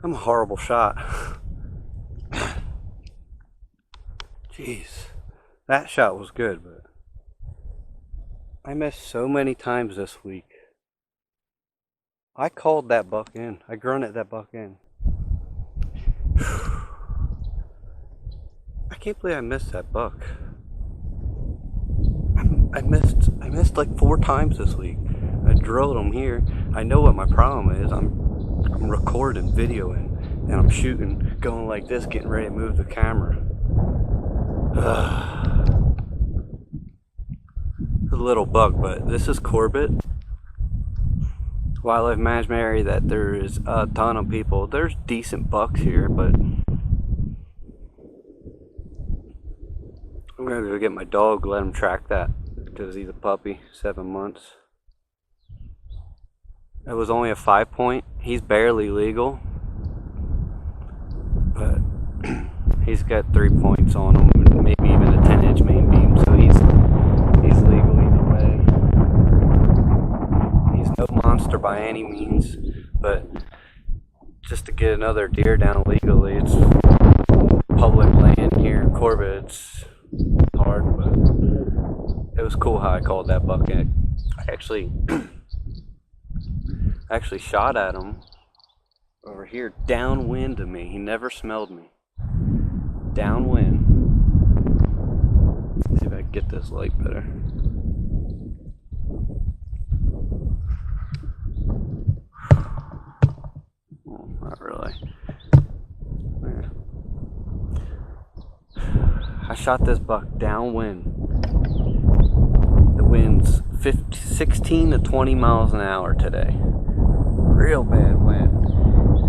I'm a horrible shot. Jeez. That shot was good, but I missed so many times this week. I called that buck in. I grunted that buck in. I can't believe I missed that buck. I missed like 4 times this week. I drilled him here. I know what my problem is. I'm recording, videoing, and I'm shooting, going like this, getting ready to move the camera. A little buck, but this is Corbett. Wildlife management area that there is a ton of people. There's decent bucks here, but I'm gonna go get my dog, let him track that, because he's a puppy, 7 months. It was only a 5-point. He's barely legal, but he's got 3 points on him, maybe even a 10-inch main beam, so he's legal either way. He's no monster by any means, but just to get another deer down legally, it's public land here in Corbett. It's hard, but it was cool how I called that buck in. I actually shot at him over here downwind of me. He never smelled me. Downwind. Let's see if I can get this light better. Oh, not really. Yeah. I shot this buck downwind. The wind's 16 to 20 miles an hour today. Real bad wind.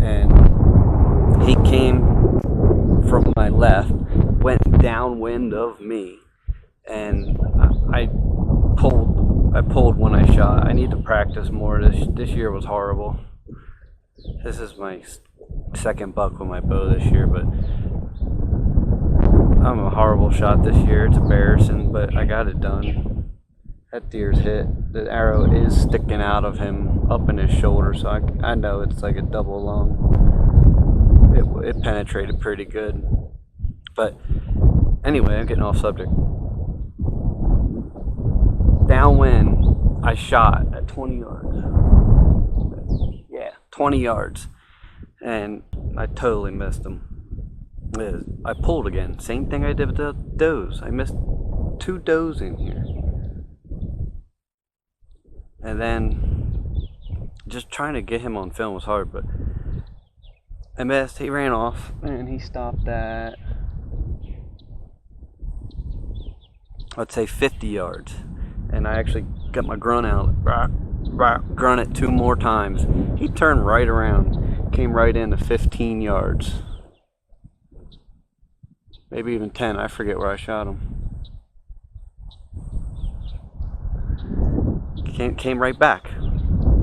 And he came from my left, went downwind of me, and I pulled when I shot. I need to practice more. This year was horrible. This is my second buck with my bow this year, but I'm a horrible shot this year. It's embarrassing, but I got it done. That deer's hit. The arrow is sticking out of him up in his shoulder, so I know it's like a double lung. It penetrated pretty good. But anyway, I'm getting off subject. Downwind, I shot at 20 yards. Yeah, 20 yards. And I totally missed him. I pulled again. Same thing I did with the does. I missed 2 does in here. And then just trying to get him on film was hard, but I missed. He ran off and he stopped at, let's say 50 yards. And I actually got my grunt out, grunt it 2 more times. He turned right around, came right into 15 yards. Maybe even 10, I forget where I shot him. Came right back,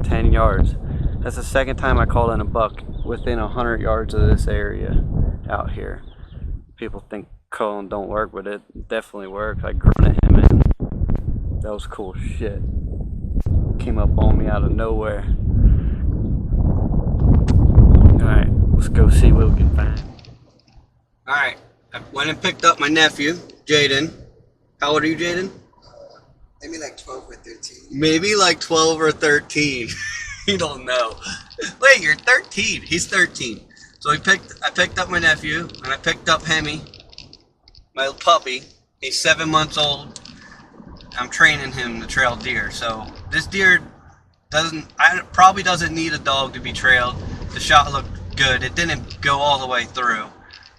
10 yards. That's the second time I called in a buck within 100 yards of this area out here. People think calling don't work, but it definitely works. I grunted him in. That was cool shit. Came up on me out of nowhere. Alright, let's go see what we can find. Alright, I went and picked up my nephew, Jaden. How old are you, Jaden? Maybe like 12 or 13. Maybe like 12 or 13. You don't know. Wait, you're 13. He's 13. So I picked up my nephew, and I picked up Hemi, my puppy. He's 7 months old. I'm training him to trail deer. So this deer probably doesn't need a dog to be trailed. The shot looked good. It didn't go all the way through,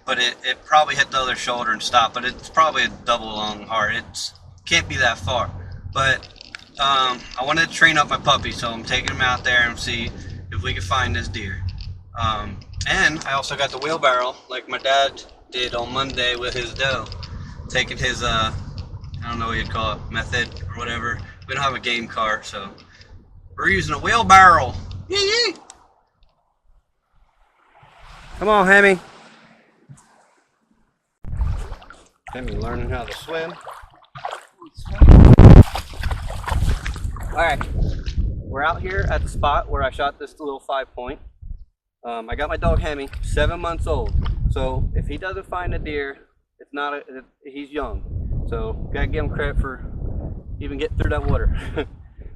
but it probably hit the other shoulder and stopped. But it's probably a double lung heart. It can't be that far. But I wanted to train up my puppy, so I'm taking him out there and see if we can find this deer. And I also got the wheelbarrow, like my dad did on Monday with his doe. Taking his, I don't know what you'd call it, method or whatever. We don't have a game cart, so we're using a wheelbarrow. Yee! Come on, Hemi. Hemi learning how to swim. Alright, we're out here at the spot where I shot this little 5-point. I got my dog Hemi, 7 months old. So if he doesn't find a deer, it's not he's young. So gotta give him credit for even getting through that water.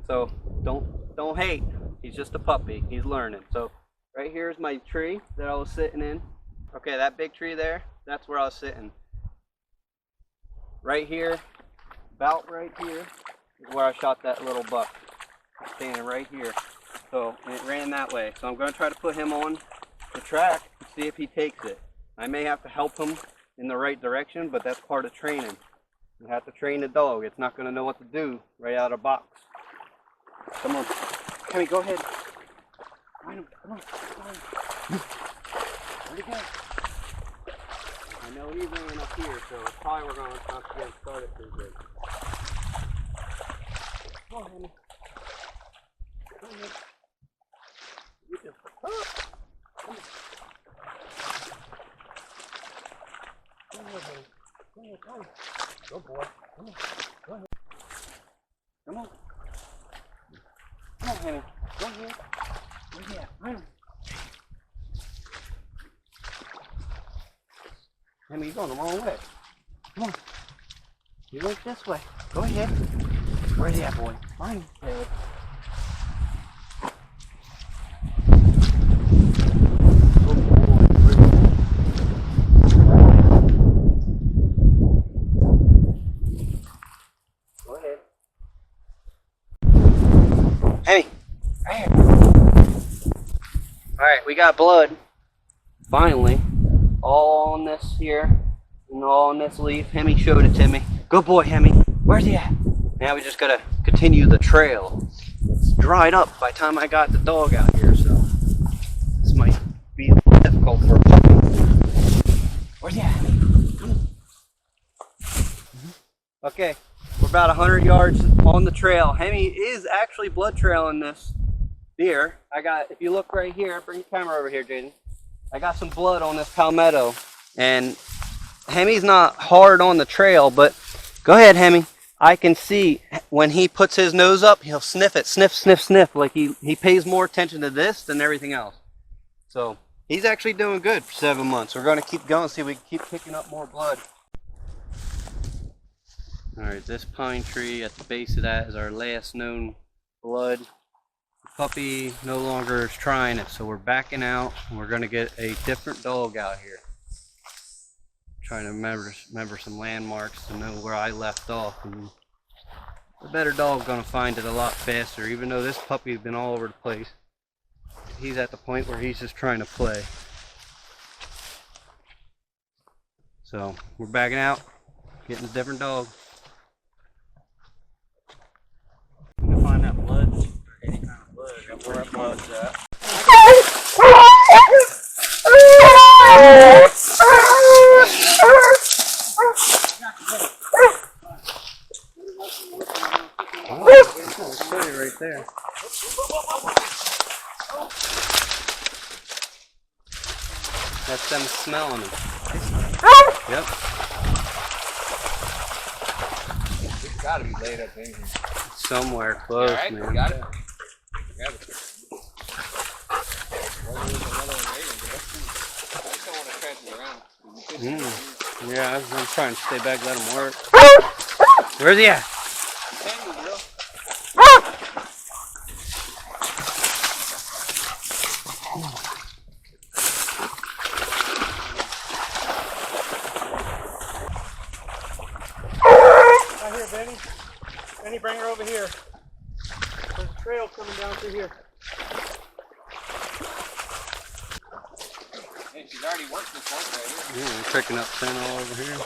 So don't hate. He's just a puppy. He's learning. So right here is my tree that I was sitting in. Okay, that big tree there, that's where I was sitting. Right here, about right here, is where I shot that little buck. Standing right here. So it ran that way. So I'm going to try to put him on the track and see if he takes it. I may have to help him in the right direction, but that's part of training. You have to train the dog. It's not going to know what to do right out of the box. Come on. Hemi, go ahead. Find him. Come on. Where'd he go? I know he ran up here, so it's probably we're going to have to get him started pretty good. Come on, Hemi. Come on. You just, oh. Come on. Come on, baby. Come on, come on. Go, boy. Come on. Go ahead. Come on. Come on, Hemi. Go ahead. Where's he at? Find him. Hemi, you're going the wrong way. Come on. You went this way. Go ahead. Where's he at, boy? Find him. Hey. Alright, we got blood, finally, all on this here, and all on this leaf. Hemi showed it to me. Good boy, Hemi. Where's he at? Now we just gotta continue the trail. It's dried up by the time I got the dog out here, so this might be a little difficult for a puppy. Where's he at? Come on. Okay, we're about 100 yards on the trail. Hemi is actually blood trailing this deer. I got, if you look right here, bring your camera over here, Jaden. I got some blood on this palmetto, and Hemi's not hard on the trail, but go ahead, Hemi. I can see when he puts his nose up, he'll sniff it, sniff, sniff, sniff. Like he pays more attention to this than everything else. So he's actually doing good for 7 months. We're going to keep going, see if we can keep picking up more blood. All right, this pine tree at the base of that is our last known blood. The puppy no longer is trying it, so we're backing out, and we're going to get a different dog out here. Trying to remember some landmarks to know where I left off, and the better dog's going to find it a lot faster. Even though this puppy's been all over the place, he's at the point where he's just trying to play. So we're backing out, getting a different dog. I'm gonna find that blood, or any kind of blood. Got where that blood's at. Right there. That's them smelling them. Yep. It's gotta be laid up in here. Somewhere close, right, man. got it. Grab it. Well, there's another one waiting, but I just don't want to catch it around. Yeah, I'm trying to stay back, let him work. Where's he at? Right here, Benny. Benny, bring her over here. There's a trail coming down through here. Hey, she's already worked this one right here. Yeah, we're picking up scent all over here.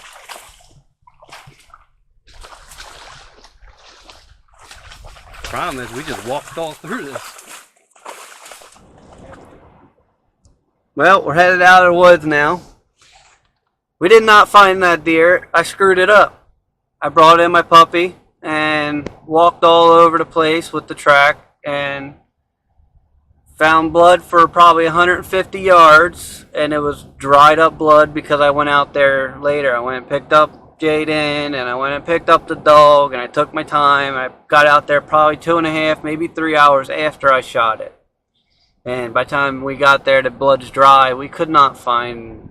Problem is, we just walked all through this. Well, we're headed out of the woods now. We did not find that deer. I screwed it up. I brought in my puppy and walked all over the place with the track and found blood for probably 150 yards, and it was dried up blood because I went out there later. I went and picked up Jaden, and I went and picked up the dog, and I took my time. I got out there probably 2.5, maybe 3 hours after I shot it. And by the time we got there, the blood's dry. We could not find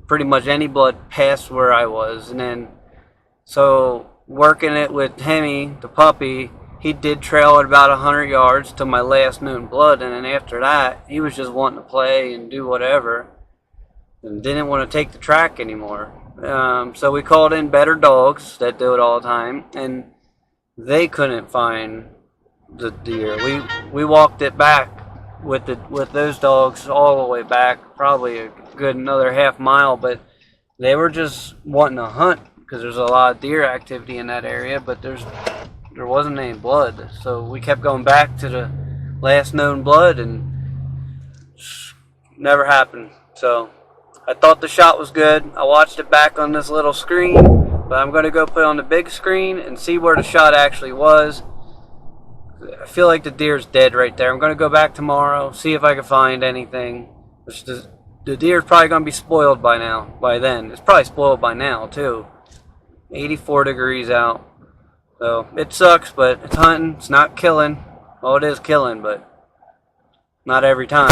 pretty much any blood past where I was. And then, so working it with Hemi, the puppy, he did trail at about 100 yards to my last known blood. And then after that, he was just wanting to play and do whatever and didn't want to take the track anymore. So we called in better dogs that do it all the time, and they couldn't find the deer. We walked it back with those dogs all the way back, probably a good another half mile, but they were just wanting to hunt because there's a lot of deer activity in that area, but there wasn't any blood. So we kept going back to the last known blood, and never happened. So I thought the shot was good. I watched it back on this little screen, but I'm going to go put it on the big screen and see where the shot actually was. I feel like the deer's dead right there. I'm going to go back tomorrow, see if I can find anything. The deer's probably going to be spoiled by now. By then, it's probably spoiled by now too. 84 degrees out. So it sucks, but it's hunting. It's not killing. Well, it is killing, but not every time.